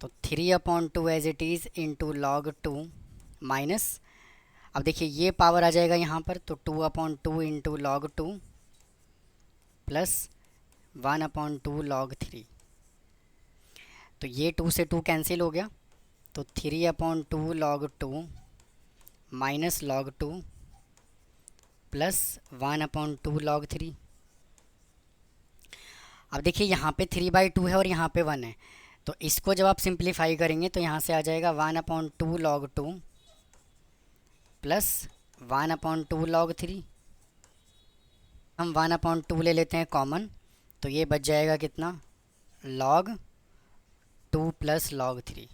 Speaker 1: तो 3/2 as it is into log 2 minus, अब देखिए ये पावर आ जाएगा यहाँ पर। तो 2/2 इंटू log 2 प्लस 1/2 log 3। तो ये 2 से 2 कैंसिल हो गया। तो 3/2 log 2 minus log 2 plus 1/2 log 3। अब देखिए यहाँ पे 3/2 है और यहाँ पे 1 है। तो इसको जब आप सिंप्लीफाई करेंगे तो यहाँ से आ जाएगा 1/2 log 2 प्लस 1/2 log 3। हम 1/2 ले लेते हैं कॉमन। तो ये बच जाएगा कितना, log 2 प्लस log 3।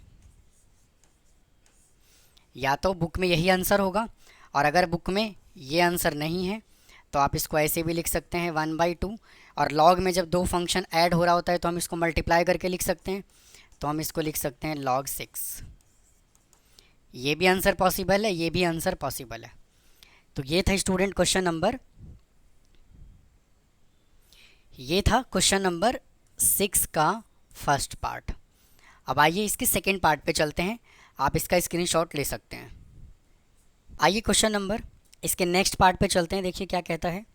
Speaker 1: या तो बुक में यही आंसर होगा, और अगर बुक में ये आंसर नहीं है तो आप इसको ऐसे भी लिख सकते हैं 1/2। और log में जब दो फंक्शन ऐड हो रहा होता है तो हम इसको मल्टीप्लाई करके लिख सकते हैं। तो हम इसको लिख सकते हैं log 6। ये भी आंसर पॉसिबल है, ये भी आंसर पॉसिबल है। तो ये था स्टूडेंट क्वेश्चन नंबर, ये था क्वेश्चन नंबर 6 का फर्स्ट पार्ट। अब आइए इसके सेकेंड पार्ट पे चलते हैं। आप इसका स्क्रीनशॉट ले सकते हैं। आइए क्वेश्चन नंबर इसके नेक्स्ट पार्ट पे चलते हैं। देखिए क्या कहता है।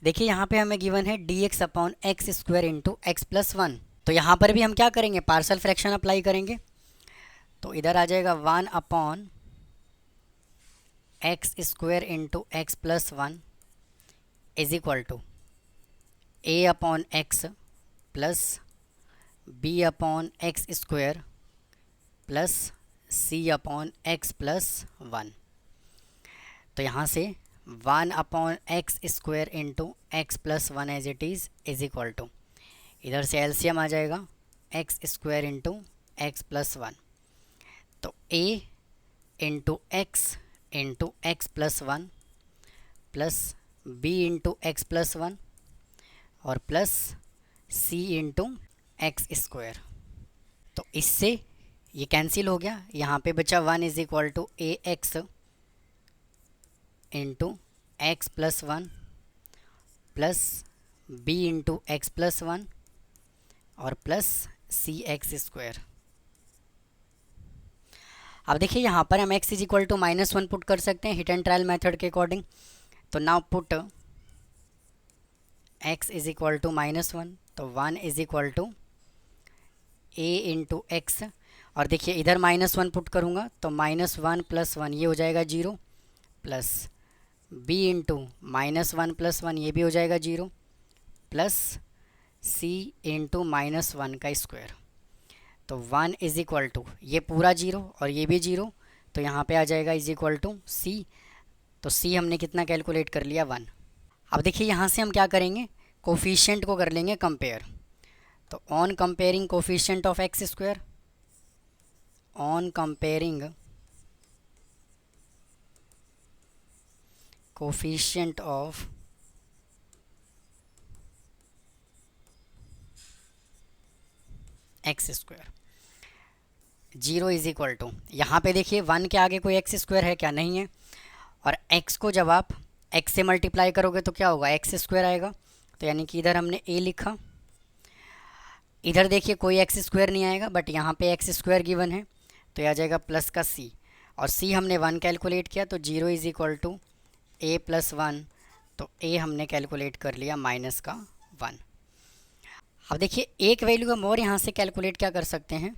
Speaker 1: देखिए यहाँ पे हमें गिवन है dx/x² इंटू एक्स प्लस 1। तो यहाँ पर भी हम क्या करेंगे, पार्सल फ्रैक्शन अप्लाई करेंगे। तो इधर आ जाएगा 1/x² into x plus 1 is equal to a/x plus b/x² plus c/x plus 1। तो यहाँ से 1/x² into x plus 1 as it is equal to, इधर से एलसीएम आ जाएगा x square into x plus one. तो a into x plus one plus b into x plus one और plus c into x square. तो इससे ये कैंसिल हो गया, यहाँ पे बचा one is equal to a x into x plus one plus b into x plus one और प्लस सी एक्स स्क्वायर। अब देखिए यहाँ पर हम x is equal to -1 put कर सकते हैं हिट एंड ट्रायल मेथड के अकॉर्डिंग। तो now put x is equal to -1, तो 1 is equal to a into x. और देखिए इधर -1 पुट करूँगा तो -1 + 1 ये हो जाएगा 0 प्लस b इंटू -1 + 1 ये भी हो जाएगा 0 प्लस c इंटू -1 का स्क्वायर। तो 1 इज इक्वल टू ये पूरा 0 और ये भी 0, तो यहाँ पे आ जाएगा इज इक्वल टू c। तो c हमने कितना कैलकुलेट कर लिया 1। अब देखिए यहाँ से हम क्या करेंगे, कोफिशिएंट को कर लेंगे कंपेयर। तो on comparing coefficient of x square, on comparing coefficient of x square 0 is equal to, यहाँ पे देखिए 1 के आगे कोई एक्स स्क्वायर है क्या, नहीं है। और x को जब आप x से मल्टीप्लाई करोगे तो क्या होगा, एक्स स्क्वायर आएगा। तो यानी कि इधर हमने a लिखा, इधर देखिए कोई एक्स स्क्वायर नहीं आएगा बट यहाँ पे एक्स स्क्वायर गिवन है, तो आ जाएगा प्लस का c। और c हमने 1 कैलकुलेट किया, तो 0 इज इक्वल टू a + 1, तो a हमने कैलकुलेट कर लिया -1। अब देखिए एक वैल्यू हम और यहाँ से कैलकुलेट क्या कर सकते हैं,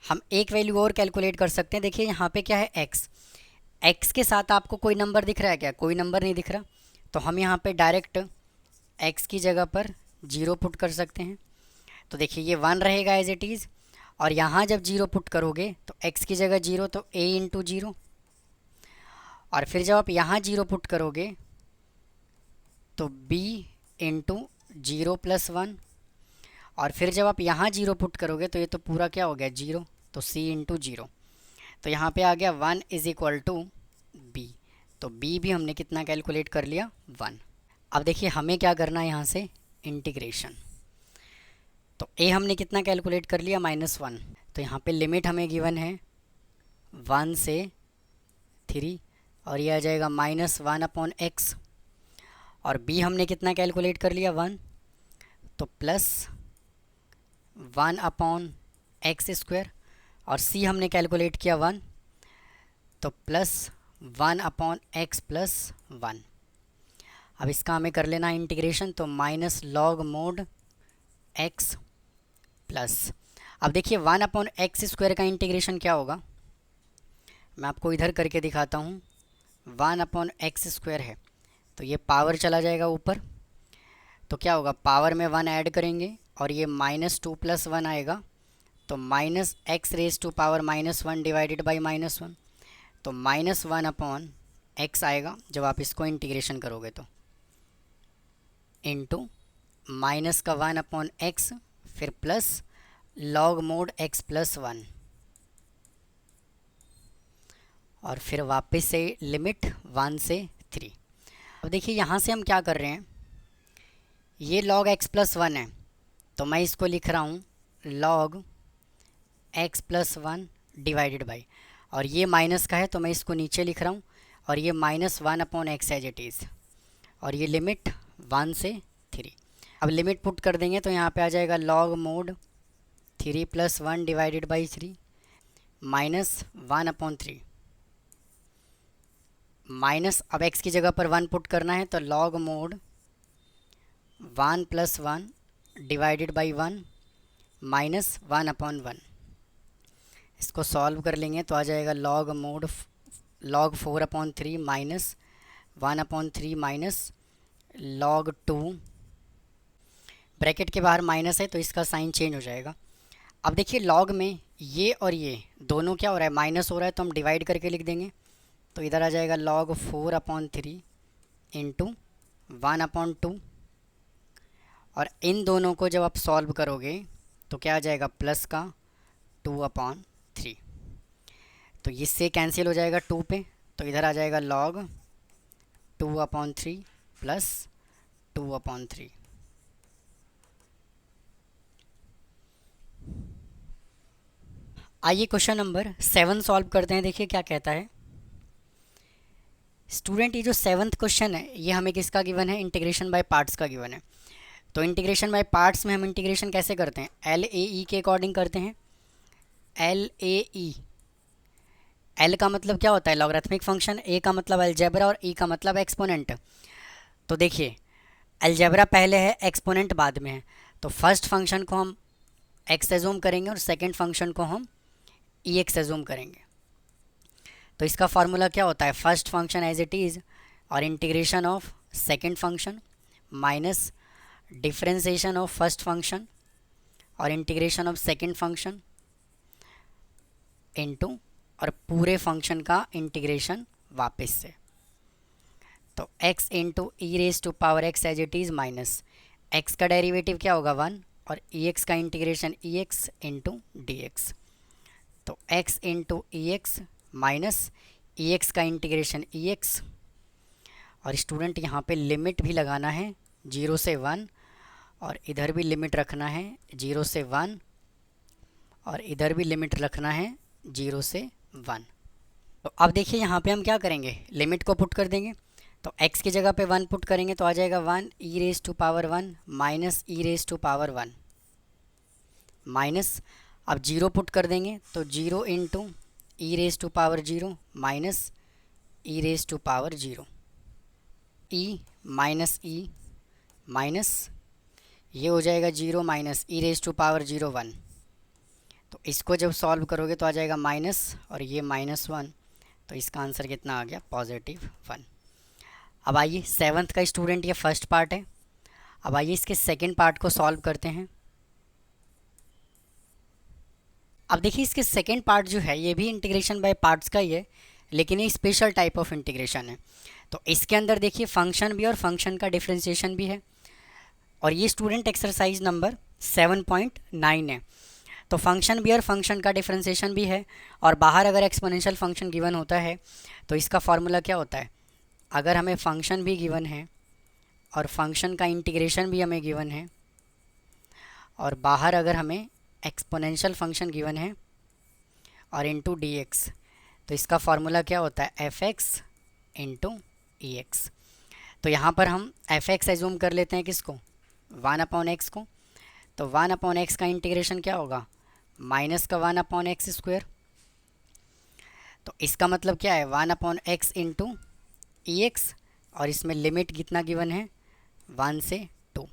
Speaker 1: हम एक वैल्यू और कैलकुलेट कर सकते हैं। देखिए यहाँ पे क्या है x के साथ आपको कोई नंबर दिख रहा है क्या, कोई नंबर नहीं दिख रहा। तो हम यहाँ पे डायरेक्ट x की जगह पर 0 पुट कर सकते हैं। तो देखिए ये 1 रहेगा एज इट इज़, और यहाँ जब 0 पुट करोगे तो x की जगह 0 तो a इंटू 0, और फिर जब आप यहाँ 0 पुट करोगे तो b इंटू 0 + 1, और फिर जब आप यहाँ 0 पुट करोगे तो ये तो पूरा क्या हो गया 0, तो c इंटू 0। तो यहाँ पे आ गया 1 इज इक्वल टू b। तो b भी हमने कितना कैलकुलेट कर लिया 1। अब देखिए हमें क्या करना है यहाँ से, इंटीग्रेशन। तो a हमने कितना कैलकुलेट कर लिया -1। तो यहाँ पे लिमिट हमें गिवन है 1 से 3, और ये आ जाएगा -1/x। और b हमने कितना कैलकुलेट कर लिया 1, तो प्लस 1/x²। और c हमने कैलकुलेट किया 1, तो प्लस 1/x + 1। अब इसका हमें कर लेना इंटीग्रेशन, तो -log x प्लस, अब देखिए 1/x² का इंटीग्रेशन क्या होगा, मैं आपको इधर करके दिखाता हूँ। 1/x² है तो ये पावर चला जाएगा ऊपर, तो क्या होगा, पावर में 1 ऐड करेंगे और ये -2 + 1 आएगा, तो -x⁻⁻1 डिवाइडेड बाई -1, तो -1/x आएगा जब आप इसको इंटीग्रेशन करोगे तो, इंटू -1/x फिर प्लस log x + 1, और फिर वापस से लिमिट 1 से 3। अब देखिए यहाँ से हम क्या कर रहे हैं, ये log x + 1 है तो मैं इसको लिख रहा हूँ log x + 1 डिवाइडेड बाई, और ये माइनस का है तो मैं इसको नीचे लिख रहा हूँ, और ये -1/x एज इट इज़, और ये लिमिट 1 से 3। अब लिमिट पुट कर देंगे तो यहाँ पे आ जाएगा log 3 + 1 डिवाइडेड बाई 3 -1/3 माइनस, अब x की जगह पर 1 पुट करना है तो log 1 + 1 डिवाइडेड बाई 1 -1/1। इसको सॉल्व कर लेंगे तो आ जाएगा log 4/3 -1/3 माइनस log 2, ब्रैकेट के बाहर माइनस है तो इसका साइन चेंज हो जाएगा। अब देखिए log में ये और ये दोनों क्या हो रहा है, माइनस हो रहा है, तो हम डिवाइड करके लिख देंगे। तो इधर आ जाएगा log 4/3 इंटू 1/2, और इन दोनों को जब आप सॉल्व करोगे तो क्या आ जाएगा, प्लस का 2/3। तो इससे कैंसिल हो जाएगा 2 पे, तो इधर आ जाएगा log 2/3 प्लस 2/3। आइए क्वेश्चन नंबर 7 सॉल्व करते हैं। देखिए क्या कहता है स्टूडेंट, ये जो 7th क्वेश्चन है ये हमें किसका गिवन है, इंटीग्रेशन बाय पार्ट्स का गिवन है। तो इंटीग्रेशन बाय पार्ट्स में हम इंटीग्रेशन कैसे करते हैं, एल ए ई के अकॉर्डिंग करते हैं। एल ए ई, एल का मतलब क्या होता है, लॉगरिथमिक फंक्शन, ए का मतलब अलजेब्रा और ई का मतलब एक्सपोनेंट। तो देखिए अलजेब्रा पहले है, एक्सपोनेंट बाद में है, तो फर्स्ट फंक्शन को हम एक्स एज्यूम करेंगे और सेकंड फंक्शन को हम ई एक्स एज्यूम करेंगे। तो इसका फार्मूला क्या होता है, first function as it is और integration of second function minus differentiation of first function और integration of second function into और पूरे फंक्शन का इंटीग्रेशन वापस से। तो x into e raise to power x as it is minus x का डेरिवेटिव क्या होगा 1 और ई एक्स का integration e x into d x. तो x into e x minus e x का इंटीग्रेशन ई एक्स। और स्टूडेंट यहाँ पे लिमिट भी लगाना है 0 से 1 और इधर भी लिमिट रखना है 0 से 1 और इधर भी लिमिट रखना है 0 से 1। तो अब देखिए यहाँ पे हम क्या करेंगे, लिमिट को पुट कर देंगे। तो x की जगह पे 1 पुट करेंगे तो आ जाएगा 1 e raise to power 1 minus e raise to power 1 minus, अब 0 पुट कर देंगे तो 0 into e raise to power 0 minus e raise to power 0, e minus e minus ये हो जाएगा 0 minus e raise to power 0 1। तो इसको जब सॉल्व करोगे तो आ जाएगा माइनस और ये -1, तो इसका आंसर कितना आ गया, +1। अब आइए 7th का स्टूडेंट, ये फर्स्ट पार्ट है। अब आइए इसके सेकंड पार्ट को सॉल्व करते हैं। अब देखिए इसके सेकंड पार्ट जो है ये भी इंटीग्रेशन बाय पार्ट्स का ही है, लेकिन ये स्पेशल टाइप ऑफ इंटीग्रेशन है। तो इसके अंदर देखिए फंक्शन भी और फंक्शन का डिफरेंशिएशन भी है। और ये स्टूडेंट एक्सरसाइज नंबर 7.9 है। तो फंक्शन भी और फंक्शन का डिफरेंशिएशन भी है और बाहर अगर एक्सपोनेंशियल फंक्शन गिवन होता है तो इसका फॉर्मूला क्या होता है, अगर हमें फंक्शन भी गिवन है और फंक्शन का इंटीग्रेशन भी हमें गिवन है और बाहर अगर हमें एक्सपोनेंशियल फंक्शन गिवन है और इनटू डी एक्स, तो इसका फार्मूला क्या होता है, F x into e x. तो यहाँ पर हम एफ एक्स एज्यूम कर लेते हैं किसको, 1/x को। तो 1/x का इंटीग्रेशन क्या होगा, माइनस का 1/x²। तो इसका मतलब क्या है 1/x इंटू ई एक्स और इसमें लिमिट कितना गिवन है 1 से 2।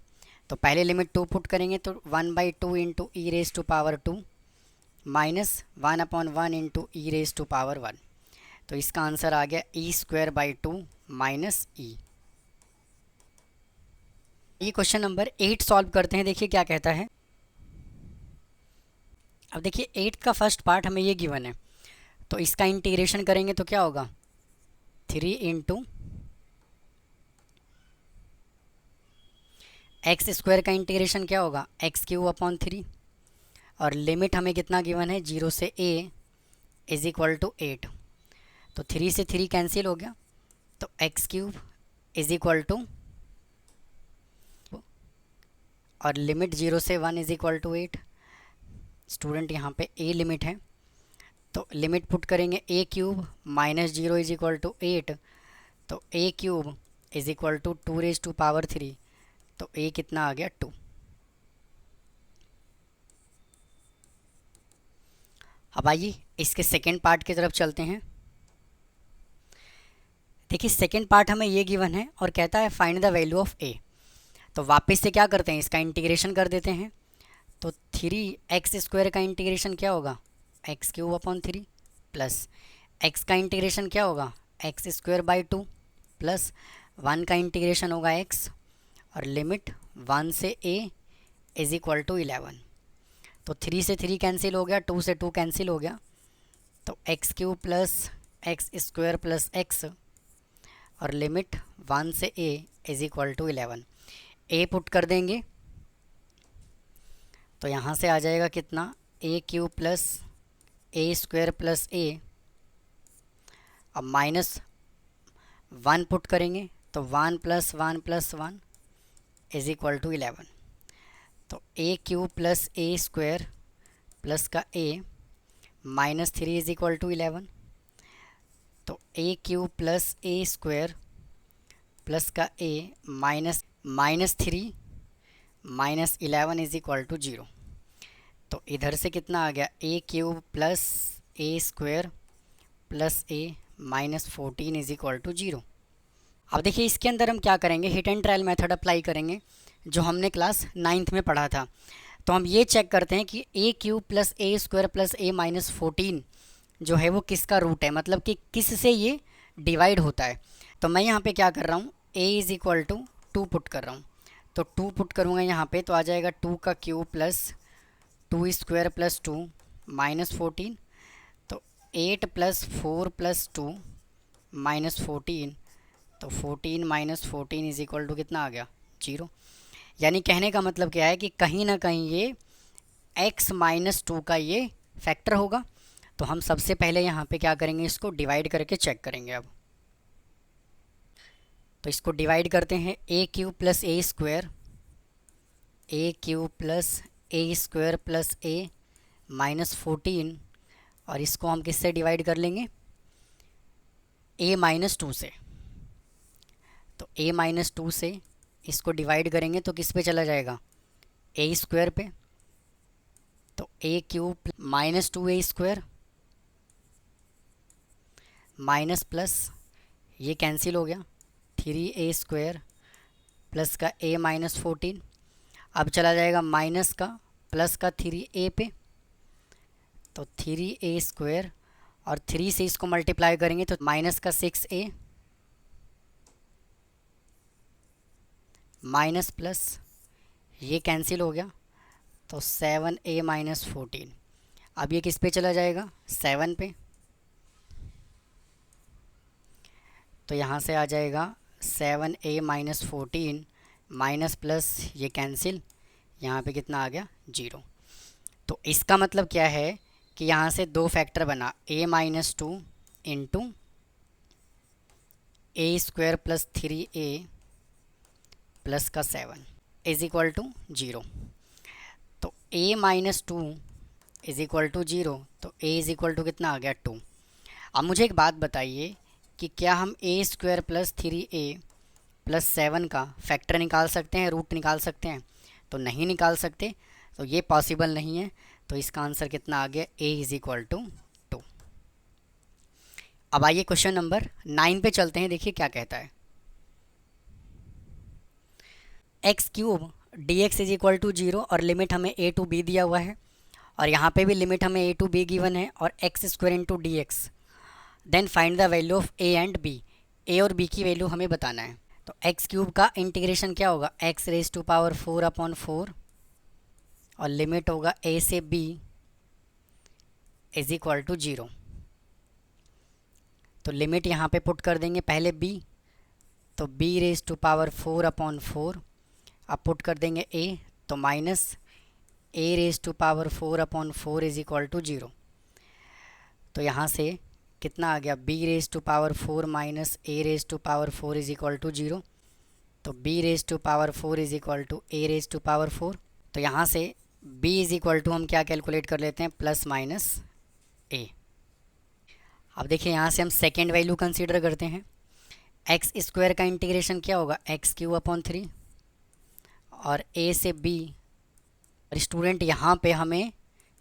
Speaker 1: तो पहले लिमिट 2 पुट करेंगे तो 1/2 into e raise to power 2 minus 1/1 into e raise to power 1। तो इसका आंसर आ गया e² माइनस ई। ये क्वेश्चन नंबर 8 सॉल्व करते हैं। देखिए क्या कहता है। अब देखिए 8 का फर्स्ट पार्ट हमें ये गिवन है, तो इसका इंटीग्रेशन करेंगे तो क्या होगा 3 इंटू x² का इंटीग्रेशन क्या होगा x³ और लिमिट हमें कितना गिवन है 0 से a इज इक्वल टू 8। तो 3 से 3 कैंसिल हो गया, तो x³ इज इक्वल टू और लिमिट 0 से 1 इज इक्वल टू 8। स्टूडेंट यहाँ पे a लिमिट है, तो लिमिट पुट करेंगे a³ minus 0 is equal to 8। तो a³ is equal to 2 raise to power 3। तो a कितना आ गया 2। अब आइए इसके सेकेंड पार्ट की तरफ चलते हैं। देखिए सेकेंड पार्ट हमें ये गिवन है और कहता है find the value of a। तो वापस से क्या करते हैं, इसका इंटीग्रेशन कर देते हैं। तो 3x² का इंटीग्रेशन क्या होगा x³ प्लस x का इंटीग्रेशन क्या होगा x²/2 प्लस 1 का इंटीग्रेशन होगा x और लिमिट 1 से a इज इक्वल टू 11। तो 3 से 3 कैंसिल हो गया, 2 से 2 कैंसिल हो गया, तो x³ plus x² plus x और लिमिट 1 से a is equal to 11। a put कर देंगे तो यहाँ से आ जाएगा कितना, a cube plus a square plus a. अब माइनस 1 पुट करेंगे तो 1 plus 1 plus 1 is equal to 11। तो a cube plus a square plus का a minus 3 is equal to 11। तो a cube plus a square plus का a minus 3 minus 11 is equal to 0। तो इधर से कितना आ गया, a cube plus a square plus a minus 14 is equal to 0। अब देखिए इसके अंदर हम क्या करेंगे, hit and trial method apply करेंगे जो हमने क्लास 9th में पढ़ा था। तो हम ये चेक करते हैं कि ए cube plus a square plus a minus 14 जो है वो किसका रूट है, मतलब कि किस से ये डिवाइड होता है। तो मैं यहाँ पे क्या कर रहा हूँ, a is equal to 2 put कर रहा हूँ। तो 2 पुट करूँगा यहाँ पे तो आ जाएगा 2 का cube plus 2 square plus 2 minus 14। तो 8 प्लस 4 प्लस 2 माइनस 14। तो 14 माइनस 14 इज इक्वल टू कितना आ गया, 0। यानी कहने का मतलब क्या है कि कहीं ना कहीं ये x माइनस 2 का ये फैक्टर होगा। तो हम सबसे पहले यहाँ पे क्या करेंगे, इसको डिवाइड करके चेक करेंगे। अब तो इसको डिवाइड करते हैं, ए cube plus a square, A cube plus a square plus a minus 14, और इसको हम किससे डिवाइड कर लेंगे, a माइनस 2 से। तो a माइनस 2 से इसको डिवाइड करेंगे तो किस पे चला जाएगा, a स्क्वायर पे। तो a cube minus 2a square minus plus ये कैंसिल हो गया, 3a स्क्वायर प्लस का a माइनस 14। अब चला जाएगा माइनस का प्लस का 3a पे। तो 3a स्क्वायर और 3 से इसको मल्टीप्लाई करेंगे तो माइनस का 6a माइनस प्लस ये कैंसिल हो गया, तो 7a माइनस 14। अब ये किस पे चला जाएगा, 7 पे। तो यहाँ से आ जाएगा 7a माइनस 14 माइनस प्लस ये कैंसिल, यहाँ पे कितना आ गया, 0। तो इसका मतलब क्या है कि यहाँ से दो फैक्टर बना, a minus 2 into a square plus 3a plus का 7 इज इक्वल टू 0। तो a minus 2 is equal to 0। तो a इज इक्वल टू कितना आ गया, 2। अब मुझे एक बात बताइए कि क्या हम a square plus 3a plus 7 का फैक्टर निकाल सकते हैं, रूट निकाल सकते हैं? तो नहीं निकाल सकते, तो ये पॉसिबल नहीं है। तो इसका आंसर कितना आ गया, a इज इक्वल टू 2। अब आइए क्वेश्चन नंबर 9 पे चलते हैं, देखिए क्या कहता है। X cube d x is equal to 0 और लिमिट हमें a टू b दिया हुआ है, और यहाँ पे भी लिमिट हमें a टू b गिवन है, और x square into d x. Then find the value of a and b। a और b की वैल्यू हमें बताना है। तो एक्स क्यूब का इंटीग्रेशन क्या होगा, x raise to power 4 upon 4, और लिमिट होगा a से b इज इक्वल टू 0। तो लिमिट यहाँ पे पुट कर देंगे पहले b, तो b raise to power 4 upon 4। अब पुट कर देंगे a, तो minus a raise to power 4 upon 4 is equal to 0। तो यहाँ से कितना आ गया, b raise to power 4 minus a raise to power 4 is equal to 0। तो b raise to power 4 is equal to a raise to power 4। तो यहाँ से b इज इक्वल टू हम क्या कैलकुलेट कर लेते हैं, प्लस माइनस a। अब देखिए यहाँ से हम सेकेंड वैल्यू कंसीडर करते हैं। एक्स स्क्वायर का इंटीग्रेशन क्या होगा, एक्स क्यूब अपॉन 3, और a से b। स्टूडेंट यहाँ पे हमें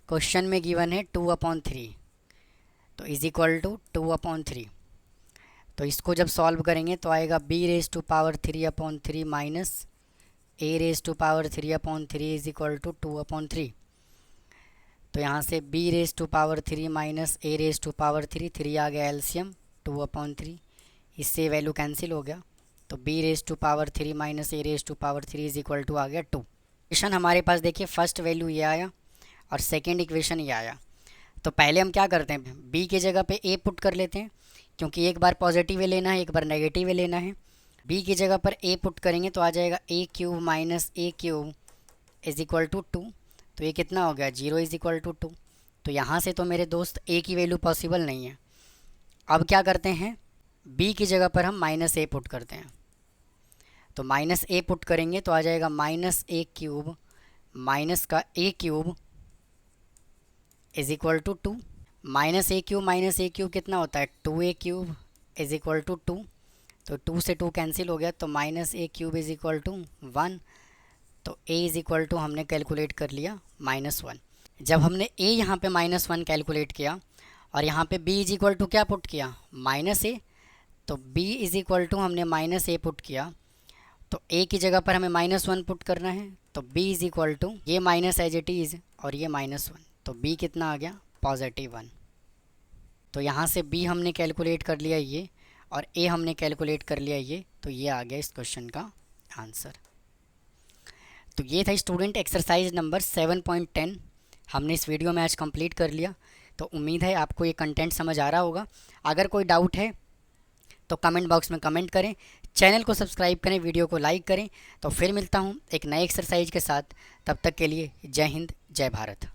Speaker 1: क्वेश्चन में गिवन है 2 अपॉन 3, तो इज इक्वल टू 2 अपॉन 3। तो इसको जब सॉल्व करेंगे तो आएगा b raise to power 3 upon 3 minus a raise to power 3 upon 3 is equal to 2 upon 3। तो यहाँ से b raise to power 3 minus a raise to power 3 आ गया एलसीएम 2 अपॉन 3, इससे वैल्यू कैंसिल हो गया। तो b raise to power 3 minus a raise to power 3 is equal to आ गया 2। इक्वेशन हमारे पास देखिए फर्स्ट वैल्यू ये आया और सेकेंड इक्वेशन ये आया। तो पहले हम क्या करते हैं, b की जगह पे a पुट कर लेते हैं, क्योंकि एक बार पॉजिटिव लेना है एक बार नेगेटिव लेना है। b की जगह पर a पुट करेंगे तो आ जाएगा a cube minus a cube is equal to 2। तो ये कितना हो गया 0 इज़ इक्वल टू 2। तो यहाँ से तो मेरे दोस्त ए की वैल्यू पॉसिबल नहीं है। अब क्या करते हैं, बी की जगह पर हम माइनस ए पुट करते हैं। तो माइनस ए पुट करेंगे तो आ जाएगा माइनस ए क्यूब माइनस का a cube is equal to 2। Minus a cube कितना होता है 2a cube is equal to 2। तो 2 से 2 कैंसिल हो गया, तो minus a cube is equal to 1। तो a इज़ इक्वल टू हमने कैलकुलेट कर लिया -1। जब हमने a यहाँ पे -1 कैलकुलेट किया और यहाँ पे b इज़ इक्वल टू क्या पुट किया -a, तो b इज़ इक्वल टू हमने -a पुट किया, तो a की जगह पर हमें -1 पुट करना है। तो b इज़ इक्वल टू ये माइनस एज इट इज़ और ये -1, तो b कितना आ गया +1। तो यहाँ से b हमने कैलकुलेट कर लिया ये और a हमने कैलकुलेट कर लिया ये, तो ये आ गया इस क्वेश्चन का आंसर। तो ये था स्टूडेंट एक्सरसाइज नंबर 7.10 हमने इस वीडियो में आज कंप्लीट कर लिया। तो उम्मीद है आपको ये कंटेंट समझ आ रहा होगा। अगर कोई डाउट है तो कमेंट बॉक्स में कमेंट करें, चैनल को सब्सक्राइब करें, वीडियो को लाइक करें। तो फिर मिलता हूँ एक नए एक्सरसाइज के साथ, तब तक के लिए जय हिंद जय भारत।